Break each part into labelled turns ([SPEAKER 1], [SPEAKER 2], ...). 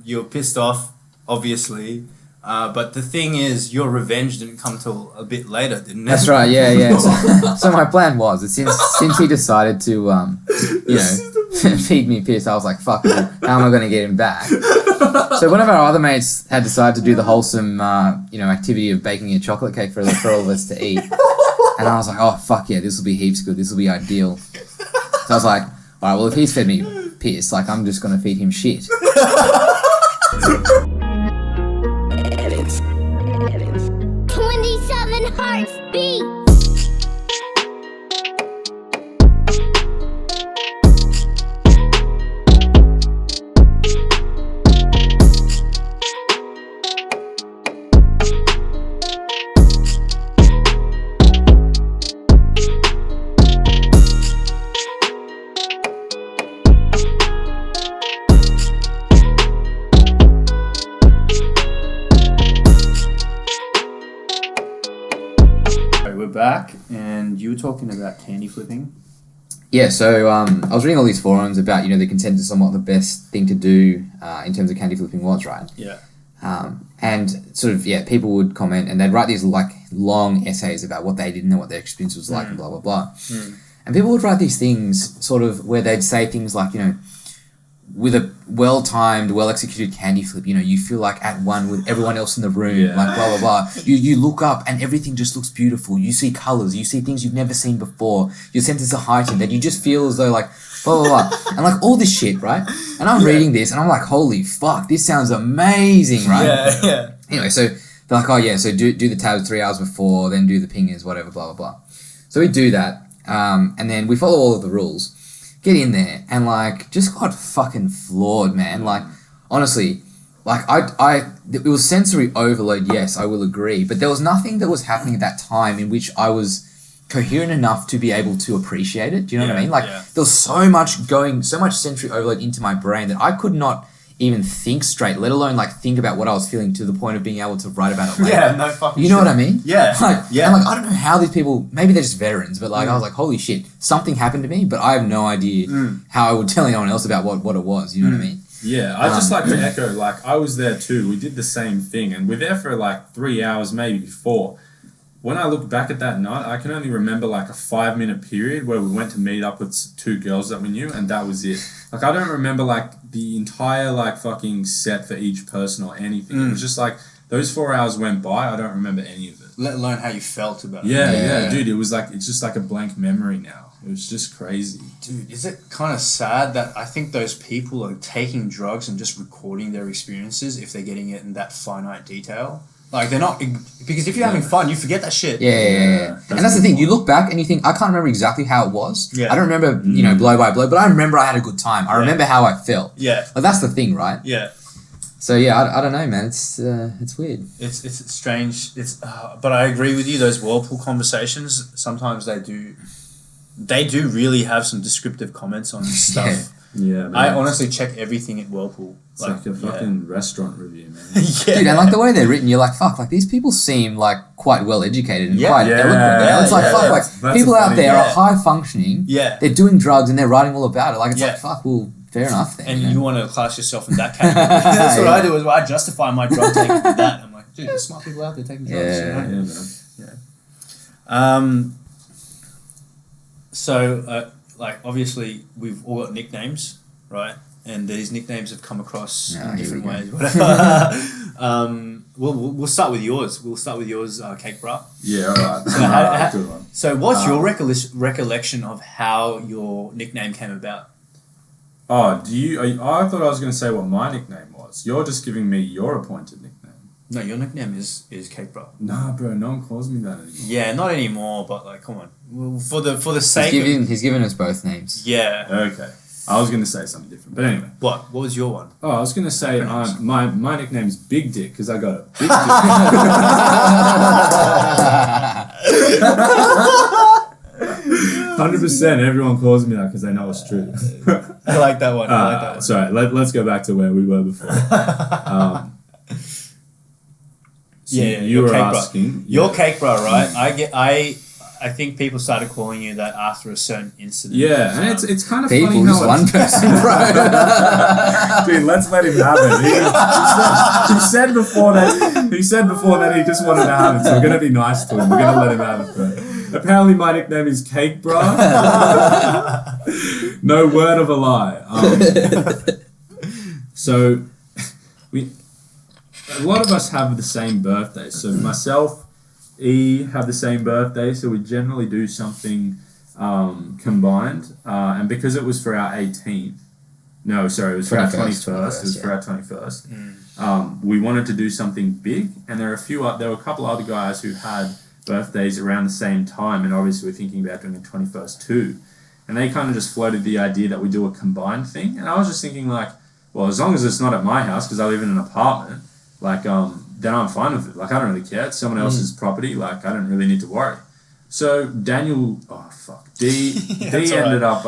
[SPEAKER 1] you're pissed off, obviously. But the thing is, your revenge didn't come till a bit later, didn't it?
[SPEAKER 2] That's right. Yeah. So my plan was that since he decided to feed me piss, I was like, fuck it, how am I going to get him back? So one of our other mates had decided to do the wholesome activity of baking a chocolate cake for all of us to eat, and I was like, oh fuck yeah, this will be heaps good. This will be ideal. So I was like, all right, well if he's fed me piss, like I'm just going to feed him shit.
[SPEAKER 3] 27 hearts beat.
[SPEAKER 1] Back, and you were talking about candy flipping.
[SPEAKER 2] Yeah, so I was reading all these forums about the consensus on what the best thing to do in terms of candy flipping was, right?
[SPEAKER 1] Yeah.
[SPEAKER 2] And sort of people would comment and they'd write these like long essays about what they did and what their experience was like and blah blah blah. And people would write these things sort of where they'd say things like with a well-timed, well-executed candy flip, you feel like at one with everyone else in the room, like blah, blah, blah. You look up and everything just looks beautiful. You see colors, you see things you've never seen before. Your senses are heightened and you just feel as though like blah, blah, blah. And like all this shit, right? And I'm reading this and I'm like, holy fuck, this sounds amazing, right?
[SPEAKER 1] Yeah.
[SPEAKER 2] Anyway, so they're like, oh yeah, so do the tabs 3 hours before, then do the pingers, whatever, blah, blah, blah. So we do that, and then we follow all of the rules. Get in there and like just got fucking floored, man. Like honestly, like it was sensory overload. Yes, I will agree, but there was nothing that was happening at that time in which I was coherent enough to be able to appreciate it. Do you know what I mean? Like there was so much sensory overload into my brain that I could not even think straight, let alone like think about what I was feeling to the point of being able to write about it later.
[SPEAKER 1] Yeah, no fucking
[SPEAKER 2] You know what I mean?
[SPEAKER 1] Yeah.
[SPEAKER 2] And like I don't know how these people, maybe they're just veterans, but like I was like, holy shit, something happened to me, but I have no idea how I would tell anyone else about what it was. You know what I mean?
[SPEAKER 4] Yeah, I just like to echo, like I was there too. We did the same thing and we're there for like 3 hours, maybe 4. When I look back at that night, I can only remember like a 5-minute period where we went to meet up with 2 girls that we knew, and that was it. Like I don't remember like the entire like fucking set for each person or anything. It was just like those 4 hours went by. I don't remember any of it.
[SPEAKER 1] Let alone how you felt about it.
[SPEAKER 4] Yeah, dude. It was like it's just like a blank memory now. It was just crazy.
[SPEAKER 1] Dude, is it kind of sad that I think those people are taking drugs and just recording their experiences if they're getting it in that finite detail? Like they're not, because if you're having fun, you forget that shit.
[SPEAKER 2] Yeah. And that's the thing. You look back and you think, I can't remember exactly how it was.
[SPEAKER 1] Yeah.
[SPEAKER 2] I don't remember, blow by blow, but I remember I had a good time. I remember how I felt.
[SPEAKER 1] Yeah.
[SPEAKER 2] Like that's the thing, right?
[SPEAKER 1] Yeah.
[SPEAKER 2] So yeah, I don't know, man. It's weird.
[SPEAKER 1] It's strange. But I agree with you. Those whirlpool conversations, sometimes they do really have some descriptive comments on stuff.
[SPEAKER 4] Yeah, man.
[SPEAKER 1] I honestly check everything at Whirlpool.
[SPEAKER 4] It's like a fucking restaurant review, man.
[SPEAKER 2] Dude, and like the way they're written, you're like, fuck, like these people seem like quite well educated and quite eloquent. It's like, fuck, like people out there are high functioning.
[SPEAKER 1] Yeah.
[SPEAKER 2] They're doing drugs and they're writing all about it. Like it's like, fuck, well, fair enough then.
[SPEAKER 1] And you want to class yourself in that category. That's what I do, is I justify my drug taking with that. I'm like, dude, there's smart people out there taking drugs. So, like, obviously, we've all got nicknames, right? And these nicknames have come across in different ways. Whatever. We'll start with yours. Cakebrah.
[SPEAKER 4] Yeah, all right.
[SPEAKER 1] So what's your recollection of how your nickname came about?
[SPEAKER 4] I thought I was going to say what my nickname was. You're just giving me your appointed nickname.
[SPEAKER 1] No, your nickname is Cakebrah.
[SPEAKER 4] Nah, bro, no one calls me that anymore.
[SPEAKER 1] Yeah, not anymore, but like, come on. Well, for the sake
[SPEAKER 2] he's given us both names.
[SPEAKER 1] Yeah.
[SPEAKER 4] Okay. I was going to say something different, but anyway.
[SPEAKER 1] What was your one?
[SPEAKER 4] Oh, I was going to say my nickname's Big Dick because I got a big dick. 100% everyone calls me that because they know it's true.
[SPEAKER 1] I like that one.
[SPEAKER 4] Sorry, let's go back to where we were before. You were asking.
[SPEAKER 1] Your Cakebrah, right? I think people started calling you that after a certain incident.
[SPEAKER 4] Yeah, and it's kind of
[SPEAKER 2] People,
[SPEAKER 4] funny
[SPEAKER 2] just
[SPEAKER 4] how
[SPEAKER 2] one person, bro.
[SPEAKER 4] Dude, let's let him have it. He said before that he just wanted to have it, so we're gonna be nice to him. We're gonna let him have it, bro. Apparently, my nickname is Cakebrah. No word of a lie. So a lot of us have the same birthday. So myself, have the same birthday. So we generally do something combined. And because it was for our 18th. No, sorry, it was for our 21st. It was for our 21st. We wanted to do something big, and there were a couple other guys who had birthdays around the same time, and obviously we're thinking about doing a 21st too. And they kind of just floated the idea that we do a combined thing, and I was just thinking like, well, as long as it's not at my house because I live in an apartment, like then I'm fine with it. Like I don't really care. It's someone else's property. Like I don't really need to worry. So D ended up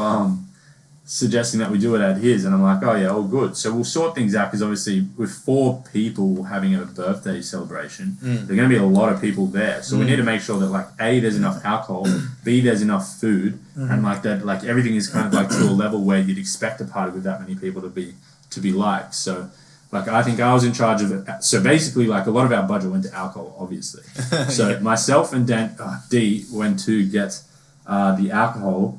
[SPEAKER 4] suggesting that we do it at his, and I'm like, oh yeah, all good. So we'll sort things out because obviously with 4 people having a birthday celebration, there are going to be a lot of people there. So we need to make sure that like A, there's enough alcohol, B, there's enough food, and like that, like everything is kind of like to a level where you'd expect a party with that many people to be like. So like I think I was in charge of it. So basically like a lot of our budget went to alcohol, obviously. So myself and D went to get the alcohol.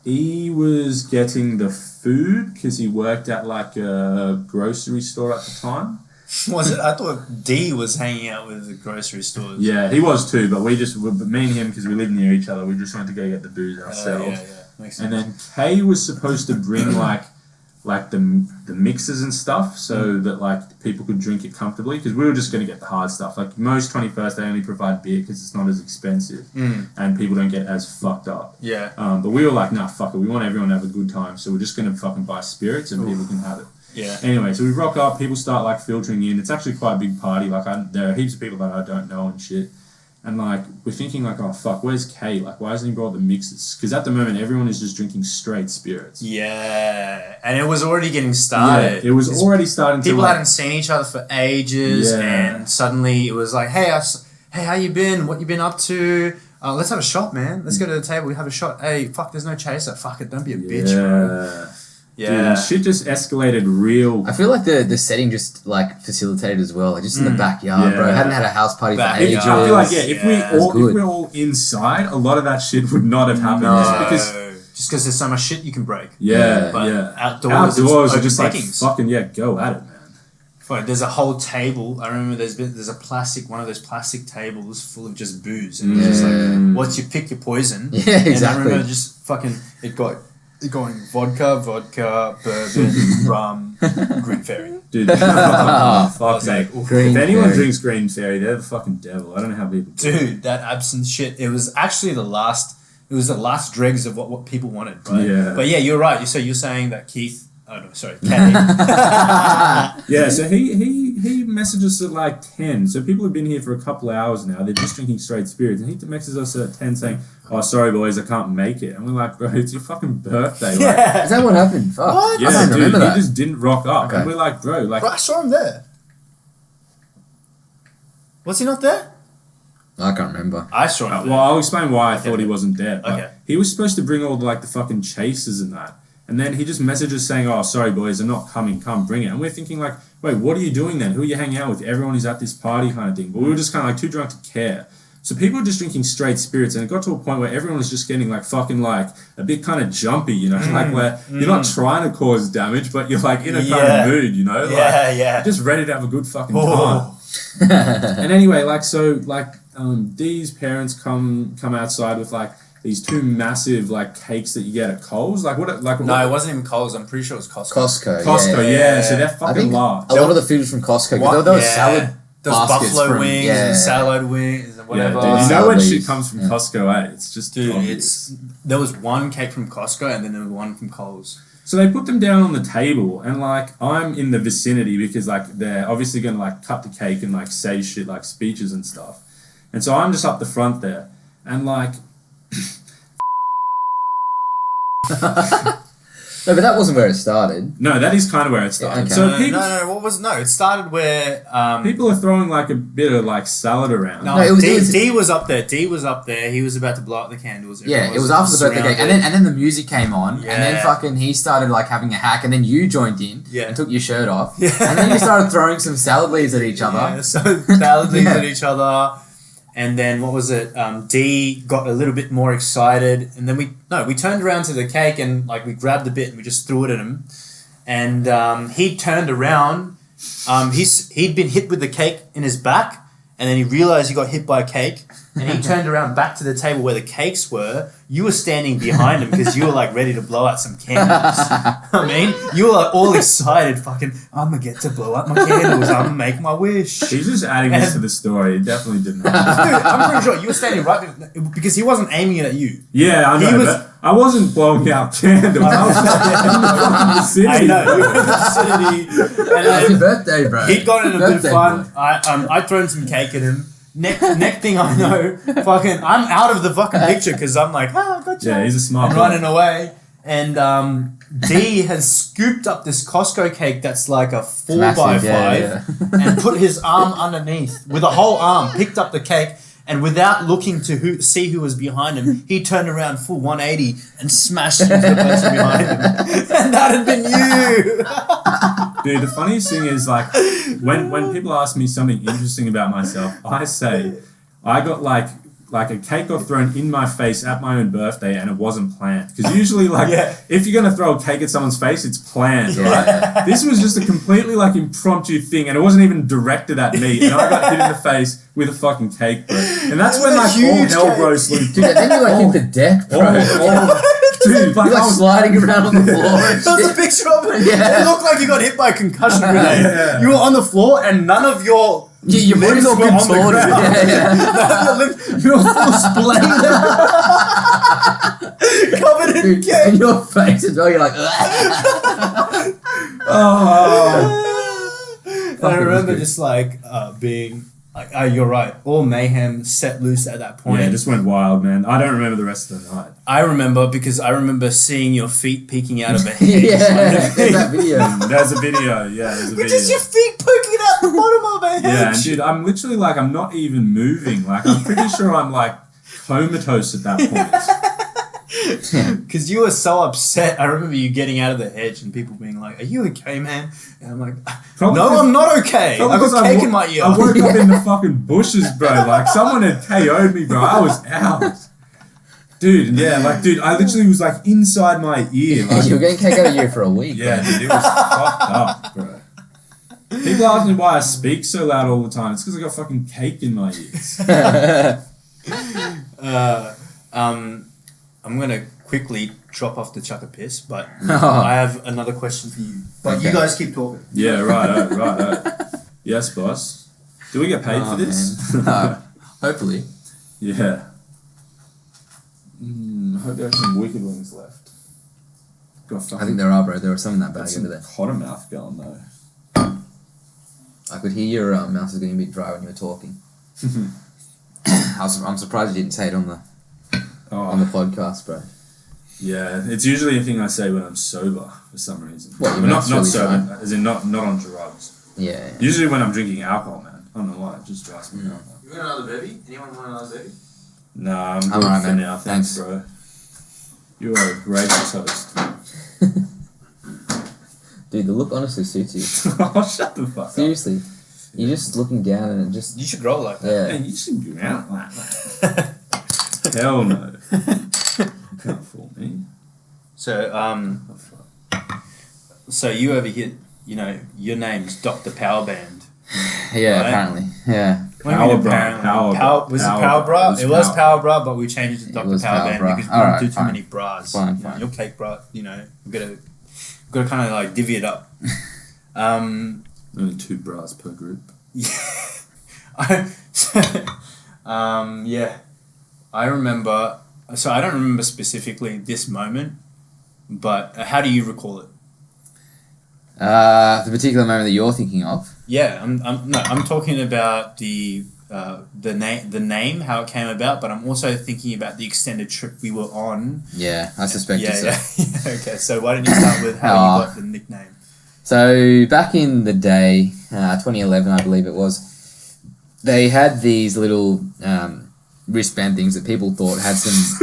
[SPEAKER 4] He was getting the food because he worked at like a grocery store at the time.
[SPEAKER 1] Was it? I thought D was hanging out with the grocery stores.
[SPEAKER 4] Yeah, he was too, but me and him, because we live near each other, we just went to go get the booze ourselves.
[SPEAKER 1] Makes sense.
[SPEAKER 4] And then Kay was supposed to bring like the mixers and stuff so that like people could drink it comfortably, because we were just going to get the hard stuff. Like most 21st they only provide beer because it's not as expensive and people don't get as fucked up.
[SPEAKER 1] Yeah.
[SPEAKER 4] But we were like, nah, fuck it, we want everyone to have a good time, so we're just going to fucking buy spirits and people can have it.
[SPEAKER 1] Yeah.
[SPEAKER 4] Anyway, so we rock up, people start like filtering in. It's actually quite a big party. Like there are heaps of people that I don't know and shit. And like we're thinking like, oh fuck, where's Kay? Like why hasn't he brought the mixers? Because at the moment everyone is just drinking straight spirits.
[SPEAKER 1] Yeah, and it was already getting started.
[SPEAKER 4] Yeah, it was already starting.
[SPEAKER 1] People hadn't seen each other for ages, and suddenly it was like, hey, how you been? What you been up to? Let's have a shot, man. Let's go to the table. We have a shot. Hey, fuck, there's no chaser. Fuck it, don't be a bitch, bro. Yeah,
[SPEAKER 4] dude, shit just escalated real.
[SPEAKER 2] I feel like the setting just like facilitated as well, like just in the backyard, bro. I hadn't had a house party for ages.
[SPEAKER 4] I feel like if we're all inside, a lot of that shit would not have happened. Just
[SPEAKER 1] because there's so much shit you can break.
[SPEAKER 4] Outdoors are just like fucking go at it, man.
[SPEAKER 1] Right, there's a whole table. I remember there's a one of those plastic tables full of just booze, and it's just like, once you pick your poison.
[SPEAKER 2] Yeah, exactly.
[SPEAKER 1] And I remember just fucking going vodka, bourbon, rum, Green Fairy.
[SPEAKER 4] Dude, fuck
[SPEAKER 1] mate.
[SPEAKER 4] If anyone drinks Green Fairy, they're the fucking devil. I don't know how people do it.
[SPEAKER 1] Dude, that absinthe shit, it was actually the last dregs of what people wanted, right?
[SPEAKER 4] Yeah.
[SPEAKER 1] But yeah, you're right. So you're saying that Kay.
[SPEAKER 4] So he messages at like 10. So people have been here for a couple of hours now. They're just drinking straight spirits. And he messages us at 10 saying, oh, sorry, boys, I can't make it. And we're like, bro, it's your fucking birthday.
[SPEAKER 1] Yeah.
[SPEAKER 4] Like,
[SPEAKER 2] is that what happened? Fuck.
[SPEAKER 1] What?
[SPEAKER 4] Yeah,
[SPEAKER 2] I don't remember that.
[SPEAKER 4] He just didn't rock up.
[SPEAKER 2] Okay.
[SPEAKER 4] And we're like, bro, like...
[SPEAKER 1] Bro, I saw him there. Was he not there?
[SPEAKER 2] I can't remember.
[SPEAKER 1] I saw him there.
[SPEAKER 4] Well, I'll explain why I thought he wasn't there. But
[SPEAKER 1] Okay.
[SPEAKER 4] he was supposed to bring all the fucking chasers and that. And then he just messages saying, oh, sorry, boys, I'm not coming. Come, bring it. And we're thinking like, wait, what are you doing then? Who are you hanging out with? Everyone is at this party kind of thing. But we were just kind of like too drunk to care. So people were just drinking straight spirits. And it got to a point where everyone was just getting like fucking like a bit kind of jumpy, you know? Like where you're not trying to cause damage, but you're like in a kind of mood, you know? Like, just ready to have a good fucking time. And anyway, Dee's parents come outside with like these 2 massive like cakes that you get at Coles.
[SPEAKER 1] No, it wasn't even Coles. I'm pretty sure it was Costco.
[SPEAKER 2] Costco,
[SPEAKER 4] yeah. So they're fucking large.
[SPEAKER 2] A lot of the food was from Costco. There was salad
[SPEAKER 1] those
[SPEAKER 2] baskets
[SPEAKER 1] buffalo wings and salad wings and whatever.
[SPEAKER 4] Yeah, you know when shit comes from Costco, It's just
[SPEAKER 1] there was one cake from Costco and then there was one from Coles.
[SPEAKER 4] So they put them down on the table, and like I'm in the vicinity because like they're obviously gonna like cut the cake and like say shit like speeches and stuff, and so I'm just up the front there, and like
[SPEAKER 2] that's No, but that wasn't where it started.
[SPEAKER 4] No, that is kind of where it started.
[SPEAKER 2] Okay.
[SPEAKER 4] So
[SPEAKER 1] No,
[SPEAKER 4] people,
[SPEAKER 1] it started where
[SPEAKER 4] people are throwing like a bit of like salad around.
[SPEAKER 1] No,
[SPEAKER 2] No, it was-
[SPEAKER 1] D was up there. D was up there. He was about to blow out the candles.
[SPEAKER 2] Yeah,
[SPEAKER 1] Everyone
[SPEAKER 2] it was after the birthday cake,
[SPEAKER 1] surrounded.
[SPEAKER 2] and then the music came on, and then
[SPEAKER 1] Yeah.
[SPEAKER 2] fucking he started like having a hack, and then you joined in
[SPEAKER 1] Yeah.
[SPEAKER 2] and took your shirt off,
[SPEAKER 1] Yeah.
[SPEAKER 2] and then you started throwing some salad leaves at each other.
[SPEAKER 1] Yeah, so salad leaves
[SPEAKER 2] Yeah.
[SPEAKER 1] at each other. And then what was it? D got a little bit more excited, and then we turned around to the cake and like we grabbed a bit and we just threw it at him, and he turned around. He'd been hit with the cake in his back, and then he realized he got hit by a cake, and he turned around back to the table where the cakes were. You were standing behind him because you were like ready to blow out some candles. I mean, you were like all excited, fucking, I'm gonna get to blow out my candles. I'm gonna make my wish.
[SPEAKER 4] He's just adding this to the story. It definitely didn't happen.
[SPEAKER 1] Dude, I'm pretty sure you were standing right because he wasn't aiming it at you.
[SPEAKER 4] Yeah, I know,
[SPEAKER 1] He was-
[SPEAKER 4] but I wasn't blowing out candles. I was just in the fucking vicinity.
[SPEAKER 1] I know, you were in the vicinity.
[SPEAKER 2] Happy
[SPEAKER 1] And
[SPEAKER 2] birthday, bro!
[SPEAKER 1] he'd gotten a bit of
[SPEAKER 2] Birthday
[SPEAKER 1] fun.
[SPEAKER 2] boy.
[SPEAKER 1] I'd thrown some cake at him. Next thing I know, fucking, I'm out of the fucking picture because I'm like, I got you.
[SPEAKER 4] Yeah, he's a smart
[SPEAKER 1] I'm
[SPEAKER 4] boy.
[SPEAKER 1] running away. And D has scooped up this Costco cake that's like a 4x5
[SPEAKER 2] yeah.
[SPEAKER 1] and put his arm underneath with a whole arm, picked up the cake, and without looking to see who was behind him, he turned around full 180 and smashed into the person behind him. And that had been you.
[SPEAKER 4] Dude, the funniest thing is like when people ask me something interesting about myself, I say I got like a cake got thrown in my face at my own birthday and it wasn't planned. Because usually like
[SPEAKER 1] Yeah.
[SPEAKER 4] if you're gonna throw a cake at someone's face, it's planned, right?
[SPEAKER 2] Yeah.
[SPEAKER 4] This was just a completely like impromptu thing and it wasn't even directed at me and I got hit in the face with a fucking cake, bro. And that's when
[SPEAKER 1] With a
[SPEAKER 4] like all
[SPEAKER 1] huge
[SPEAKER 4] hell
[SPEAKER 1] cake.
[SPEAKER 4] broke loose.
[SPEAKER 2] Dude, then you like hit the deck, bro.
[SPEAKER 4] Dude, like
[SPEAKER 2] You're
[SPEAKER 4] I
[SPEAKER 2] like
[SPEAKER 4] was
[SPEAKER 2] sliding around on the floor. And
[SPEAKER 1] There was a
[SPEAKER 2] shit.
[SPEAKER 1] picture of it.
[SPEAKER 2] Yeah.
[SPEAKER 1] It looked like you got hit by a concussion grenade.
[SPEAKER 4] Yeah.
[SPEAKER 1] You were on the floor and none of your
[SPEAKER 2] Your body's
[SPEAKER 1] limbs
[SPEAKER 2] all
[SPEAKER 1] were on the
[SPEAKER 2] contorted.
[SPEAKER 1] ground.
[SPEAKER 2] Yeah, yeah.
[SPEAKER 1] None of your limbs, you were full splayed. Covered in
[SPEAKER 2] Dude,
[SPEAKER 1] cake.
[SPEAKER 2] and your face as well. You're like,
[SPEAKER 4] oh.
[SPEAKER 1] And I remember just like being like, oh, you're right. All mayhem set loose at that point.
[SPEAKER 4] Yeah, it just went wild, man. I don't remember the rest of the night.
[SPEAKER 1] I remember seeing your feet peeking out of a hedge.
[SPEAKER 2] yeah, there's that video.
[SPEAKER 4] There's a video, yeah, there's a
[SPEAKER 1] With
[SPEAKER 4] video.
[SPEAKER 1] just your feet poking out the bottom of a hedge.
[SPEAKER 4] Yeah, and dude, I'm literally like, I'm not even moving. Like, I'm pretty sure I'm like comatose at that point.
[SPEAKER 1] Because you were so upset. I remember you getting out of the hedge and people being like, are you okay, man? And I'm like,
[SPEAKER 4] Probably
[SPEAKER 1] no,
[SPEAKER 4] because-
[SPEAKER 1] I'm not okay. I
[SPEAKER 4] Probably
[SPEAKER 1] got
[SPEAKER 4] because
[SPEAKER 1] cake
[SPEAKER 4] wo-
[SPEAKER 1] in my ear.
[SPEAKER 4] I woke up in the fucking bushes, bro. Like, someone had KO'd me, bro. I was out. Dude, yeah, like, dude, I literally was like inside my ear. Like,
[SPEAKER 2] You were getting cake out of you for a week.
[SPEAKER 4] yeah,
[SPEAKER 2] man.
[SPEAKER 4] dude, it was fucked up, bro. People ask me why I speak so loud all the time. It's because I got fucking cake in my ears.
[SPEAKER 1] I'm going to quickly drop off the chuck a piss, but
[SPEAKER 2] Oh.
[SPEAKER 1] I have another question for you. But you
[SPEAKER 2] Okay.
[SPEAKER 1] guys keep talking.
[SPEAKER 4] Yeah, right. Yes, boss. Do we get paid
[SPEAKER 2] Oh,
[SPEAKER 4] for this?
[SPEAKER 2] man. No. Hopefully.
[SPEAKER 4] Yeah. I hope there are some wicked wings left. Got fucking,
[SPEAKER 2] I think there are, bro. There was some in that
[SPEAKER 4] got
[SPEAKER 2] bag
[SPEAKER 4] some
[SPEAKER 2] over there.
[SPEAKER 4] hotter mouth going though.
[SPEAKER 2] I could hear your mouth is getting a bit dry when you were talking. I'm surprised you didn't say it on the
[SPEAKER 4] Oh,
[SPEAKER 2] podcast, bro.
[SPEAKER 4] yeah. It's usually a thing I say when I'm sober for some reason.
[SPEAKER 2] What, your
[SPEAKER 4] But not
[SPEAKER 2] mouth's
[SPEAKER 4] not
[SPEAKER 2] really
[SPEAKER 4] sober, as in not on drugs.
[SPEAKER 2] Yeah.
[SPEAKER 4] Usually when I'm drinking alcohol, man. I don't know why. It just drives me out.
[SPEAKER 1] You want another baby? Anyone want another baby?
[SPEAKER 4] Nah, I'm
[SPEAKER 2] I'm
[SPEAKER 4] good
[SPEAKER 2] alright,
[SPEAKER 4] for
[SPEAKER 2] man.
[SPEAKER 4] now. Thanks, bro. You are a gracious host.
[SPEAKER 2] Dude, the look honestly suits you.
[SPEAKER 4] Oh, shut the fuck up.
[SPEAKER 2] Seriously. You're just looking down and it just...
[SPEAKER 1] You should grow like that.
[SPEAKER 2] Yeah.
[SPEAKER 4] Man, you should go out like that. Hell no. You can't fool me.
[SPEAKER 1] So,
[SPEAKER 4] Oh, fuck.
[SPEAKER 1] so you over here, you know, your name's Dr. Powerband.
[SPEAKER 2] Yeah,
[SPEAKER 1] Right.
[SPEAKER 2] apparently. Yeah.
[SPEAKER 1] What do you mean
[SPEAKER 4] Powerband,
[SPEAKER 1] apparently? Was it
[SPEAKER 4] Powerband.
[SPEAKER 1] Powerbra? It was
[SPEAKER 4] Powerband.
[SPEAKER 1] Powerbra, but we changed it to
[SPEAKER 2] It
[SPEAKER 1] Dr.
[SPEAKER 2] was
[SPEAKER 1] Powerband
[SPEAKER 2] Powerbra.
[SPEAKER 1] because we
[SPEAKER 2] Alright,
[SPEAKER 1] don't do too
[SPEAKER 2] fine.
[SPEAKER 1] many bras.
[SPEAKER 2] Fine,
[SPEAKER 1] You know,
[SPEAKER 2] fine.
[SPEAKER 1] your cake bra, you know, we've got to kind of like divvy it up.
[SPEAKER 4] Only 2 bras per group.
[SPEAKER 1] Yeah, I remember. So I don't remember specifically this moment, but how do you recall it?
[SPEAKER 2] The particular moment that you're thinking of.
[SPEAKER 1] Yeah, I'm talking about the the name, how it came about, but I'm also thinking about the extended trip we were on.
[SPEAKER 2] Yeah, I suspected so.
[SPEAKER 1] Yeah. Okay, so why don't you start with how you got the nickname?
[SPEAKER 2] So back in the day, 2011, I believe it was, they had these little wristband things that people thought had some.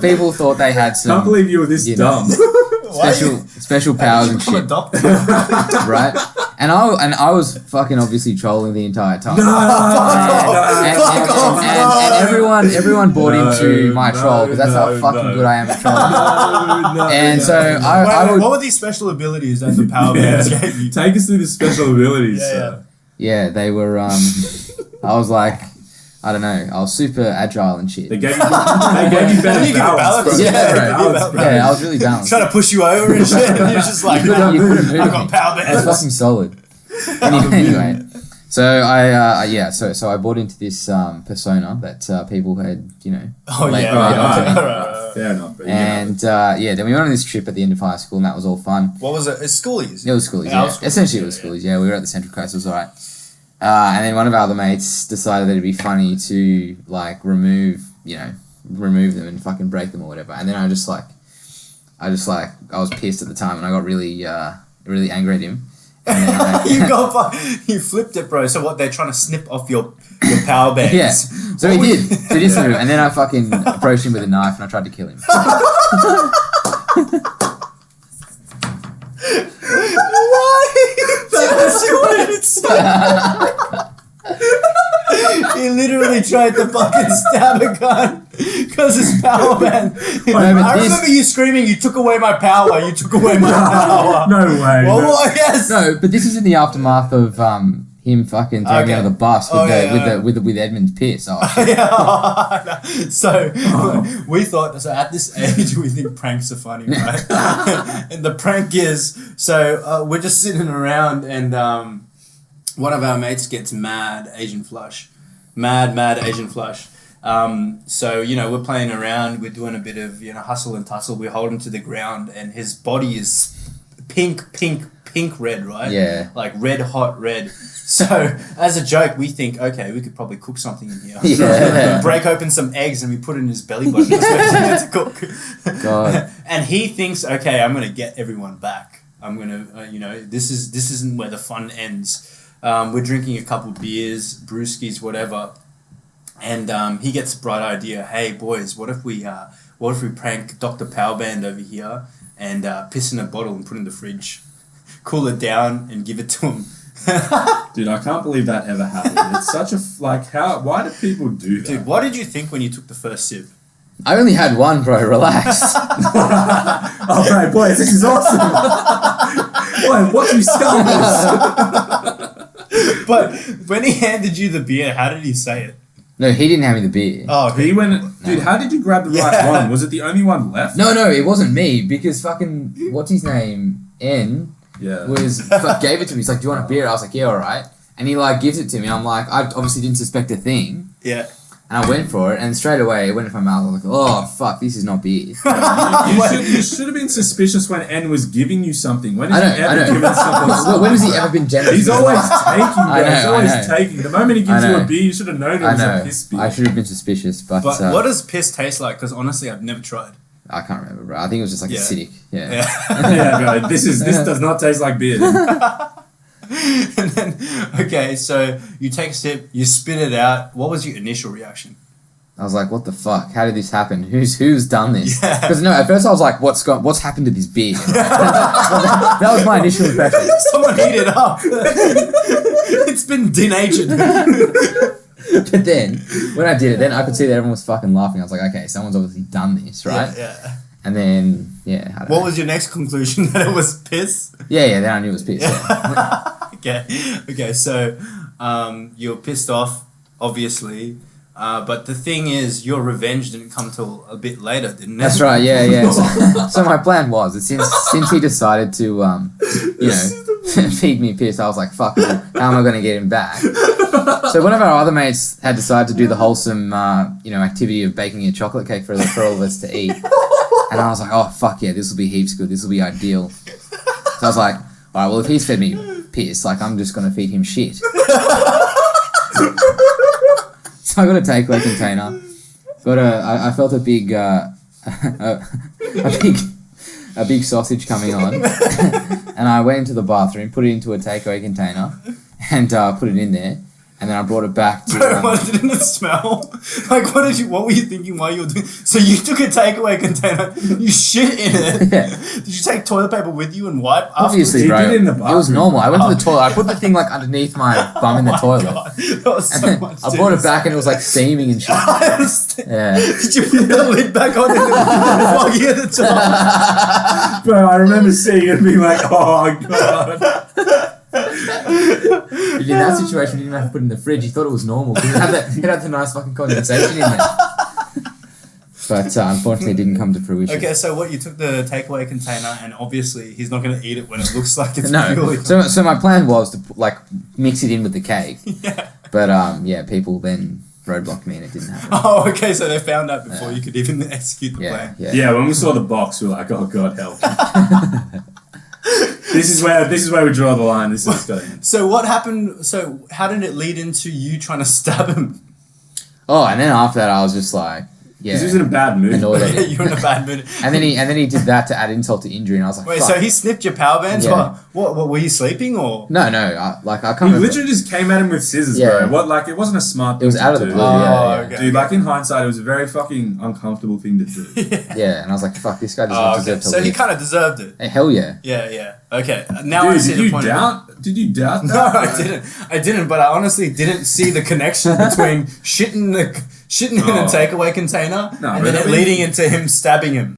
[SPEAKER 2] People thought they had some.
[SPEAKER 4] Can't believe you were this dumb.
[SPEAKER 2] Special powers and shit. Right? And I was fucking obviously trolling the entire time. And everyone bought into my troll because that's how fucking good I am at trolling. And so I would.
[SPEAKER 1] What were these special abilities that the Powerbands gave you?
[SPEAKER 4] Take us through the special abilities.
[SPEAKER 2] Yeah, they were. I was like, I don't know. I was super agile and shit.
[SPEAKER 4] They gave you better balance.
[SPEAKER 2] Yeah, I was really balanced.
[SPEAKER 1] Trying to push you over and shit. And you're just like,
[SPEAKER 2] you couldn't move me.
[SPEAKER 1] I've got Powerbands.
[SPEAKER 2] That's fucking solid. Anyway, so so I bought into this persona that people had,
[SPEAKER 4] Fair enough.
[SPEAKER 2] And then we went on this trip at the end of high school, and that was all fun.
[SPEAKER 1] What was it? It's schoolies.
[SPEAKER 2] It was schoolies. Yeah. Essentially, it was schoolies. Yeah, we were at the Central Coast. It was alright. And then one of our other mates decided that it'd be funny to like remove them and fucking break them or whatever. And then I was pissed at the time, and I got really angry at him. And then
[SPEAKER 1] you flipped it, bro. So what? They're trying to snip off your power bands.
[SPEAKER 2] Yeah. So he did. And then I fucking approached him with a knife and I tried to kill him.
[SPEAKER 1] Why? That's what it said. He literally tried to fucking stab a gun because his power band. I remember you screaming, "You took away my power! You took away my power!"
[SPEAKER 4] No way.
[SPEAKER 1] Well, yes.
[SPEAKER 2] No, but this is in the aftermath of him fucking throwing me on the bus with Edmund's piss. Oh,
[SPEAKER 1] So we thought. So at this age, we think pranks are funny, right? And the prank is we're just sitting around and one of our mates gets mad Asian flush. So, we're playing around, we're doing a bit of, hustle and tussle, we hold him to the ground and his body is pink red, right?
[SPEAKER 2] Yeah.
[SPEAKER 1] Like red hot red. So, as a joke, we think, okay, we could probably cook something in here.
[SPEAKER 2] Yeah.
[SPEAKER 1] We break open some eggs and we put it in his belly button to cook.
[SPEAKER 2] God.
[SPEAKER 1] And he thinks, okay, I'm going to get everyone back. I'm going to, this isn't where the fun ends. We're drinking a couple beers, brewskis, whatever, and he gets a bright idea. Hey boys, what if we prank Dr. Powerband over here and piss in a bottle and put it in the fridge, cool it down, and give it to him.
[SPEAKER 4] Dude, I can't believe that ever happened. It's such a why do people do that?
[SPEAKER 1] Dude, what did you think when you took the first sip?
[SPEAKER 2] I only had one, bro. Relax.
[SPEAKER 4] Alright, boys, this is awesome. Boy, watch me scum this.
[SPEAKER 1] But when he handed you the beer, how did he say it?
[SPEAKER 2] No, he didn't hand me the beer.
[SPEAKER 1] Oh,
[SPEAKER 4] he went. Dude, how did you grab the right one? Was it the only one left?
[SPEAKER 2] No, it wasn't me because fucking what's his name? N.
[SPEAKER 4] Yeah.
[SPEAKER 2] Gave it to me. He's like, "Do you want a beer?" I was like, "Yeah, all right." And he like gives it to me. I'm like, I obviously didn't suspect a thing.
[SPEAKER 1] Yeah.
[SPEAKER 2] And I went for it, and straight away it went into my mouth. I was like, "Oh fuck, this is not beer."
[SPEAKER 4] You should have been suspicious when N was giving you something. When has he ever given something?
[SPEAKER 2] When has he ever been generous?
[SPEAKER 4] He's always taking. He's always taking. The moment he gives you a beer, you should have known it was a piss beer.
[SPEAKER 2] I should have been suspicious, but
[SPEAKER 1] what does piss taste like? Because honestly, I've never tried.
[SPEAKER 2] I can't remember, bro. I think it was just like acidic. Yeah.
[SPEAKER 4] No, this does not taste like beer.
[SPEAKER 1] And then, okay, so you take a sip, you spit it out. What was your initial reaction?
[SPEAKER 2] I was like, what the fuck? How did this happen? Who's done this?
[SPEAKER 1] Yeah.
[SPEAKER 2] Because at first I was like, what's happened to this beer? That was my initial impression.
[SPEAKER 1] Someone heat it up. It's been denatured.
[SPEAKER 2] But then, when I did it, then I could see that everyone was fucking laughing. I was like, okay, someone's obviously done this, right?
[SPEAKER 1] Yeah.
[SPEAKER 2] And then, what
[SPEAKER 1] was your next conclusion? That it was piss?
[SPEAKER 2] Yeah, then I knew it was piss,
[SPEAKER 1] Okay, so you're pissed off, obviously. But the thing is, your revenge didn't come till a bit later, didn't it?
[SPEAKER 2] That's right, yeah. So my plan was that since he decided to, feed me piss, I was like, fuck, how am I going to get him back? So one of our other mates had decided to do the wholesome, activity of baking a chocolate cake for all of us to eat. And I was like, oh, fuck yeah, this will be heaps good. This will be ideal. So I was like, all right, well, if he's fed me piss. Like, I'm just going to feed him shit. So I got a takeaway container. I felt a big, a big sausage coming on. And I went into the bathroom, put it into a takeaway container, and put it in there. And then I brought it back to...
[SPEAKER 1] Didn't it smell? Like, what were you thinking while you were doing... So you took a takeaway container, you shit in it.
[SPEAKER 2] Yeah.
[SPEAKER 1] Did you take toilet paper with you and wipe?
[SPEAKER 2] Obviously, bro.
[SPEAKER 4] Did it in the
[SPEAKER 2] It was
[SPEAKER 4] bathroom?
[SPEAKER 2] normal. I went to the toilet. I put the thing, like, underneath my bum in the toilet.
[SPEAKER 1] God, that was
[SPEAKER 2] And
[SPEAKER 1] so
[SPEAKER 2] then
[SPEAKER 1] much
[SPEAKER 2] I brought it back and it was, like, steaming and shit. Yeah.
[SPEAKER 1] Did you put the lid back on and foggy at the top?
[SPEAKER 4] Bro, I remember seeing it and being like, oh, God.
[SPEAKER 2] But in that situation, you didn't have to put it in the fridge. He thought it was normal. It had the nice fucking condensation in there. But unfortunately, it didn't come to fruition.
[SPEAKER 1] Okay, so what, you took the takeaway container and obviously he's not going to eat it when it looks like it's
[SPEAKER 2] No.
[SPEAKER 1] purely...
[SPEAKER 2] So my plan was to, like, mix it in with the cake.
[SPEAKER 1] Yeah.
[SPEAKER 2] But, people then roadblocked me and it didn't happen.
[SPEAKER 1] Oh, okay, so they found out before you could even execute the plan.
[SPEAKER 4] Yeah, when we saw the box, we were like, oh, God, help. This is where we draw the line. This is good.
[SPEAKER 1] So what happened? So how did it lead into you trying to stab him?
[SPEAKER 2] Oh, and then after that, I was just like, yeah.
[SPEAKER 4] Because he was in a bad mood.
[SPEAKER 2] Annoyed at it.
[SPEAKER 1] You were in a bad mood.
[SPEAKER 2] And then he did that to add insult to injury, and I was like,
[SPEAKER 1] Wait,
[SPEAKER 2] fuck.
[SPEAKER 1] so he sniffed your Powerbands?
[SPEAKER 2] Yeah.
[SPEAKER 1] What were you sleeping or?
[SPEAKER 2] No, I can't
[SPEAKER 4] He
[SPEAKER 2] remember.
[SPEAKER 4] literally just came at him with scissors,
[SPEAKER 2] Yeah.
[SPEAKER 4] bro. It wasn't a smart thing
[SPEAKER 2] It was
[SPEAKER 4] to
[SPEAKER 2] out of the
[SPEAKER 4] do.
[SPEAKER 2] blue,
[SPEAKER 1] Oh,
[SPEAKER 2] yeah.
[SPEAKER 1] okay.
[SPEAKER 4] Dude, like in hindsight, it was a very fucking uncomfortable thing to do.
[SPEAKER 2] Yeah, and I was like, fuck, this guy does
[SPEAKER 1] Oh,
[SPEAKER 2] not
[SPEAKER 1] okay.
[SPEAKER 2] deserve to
[SPEAKER 1] So
[SPEAKER 2] live.
[SPEAKER 1] he kind of deserved it.
[SPEAKER 2] Hey, hell yeah.
[SPEAKER 1] Yeah. Okay. Now I
[SPEAKER 4] Dude,
[SPEAKER 1] see
[SPEAKER 4] did
[SPEAKER 1] the
[SPEAKER 4] you
[SPEAKER 1] point.
[SPEAKER 4] Did you doubt that?
[SPEAKER 1] No, I didn't. But I honestly didn't see the connection between shitting in a takeaway container
[SPEAKER 4] No,
[SPEAKER 1] and
[SPEAKER 4] but
[SPEAKER 1] then
[SPEAKER 4] I
[SPEAKER 1] it
[SPEAKER 4] mean-
[SPEAKER 1] leading into him stabbing him.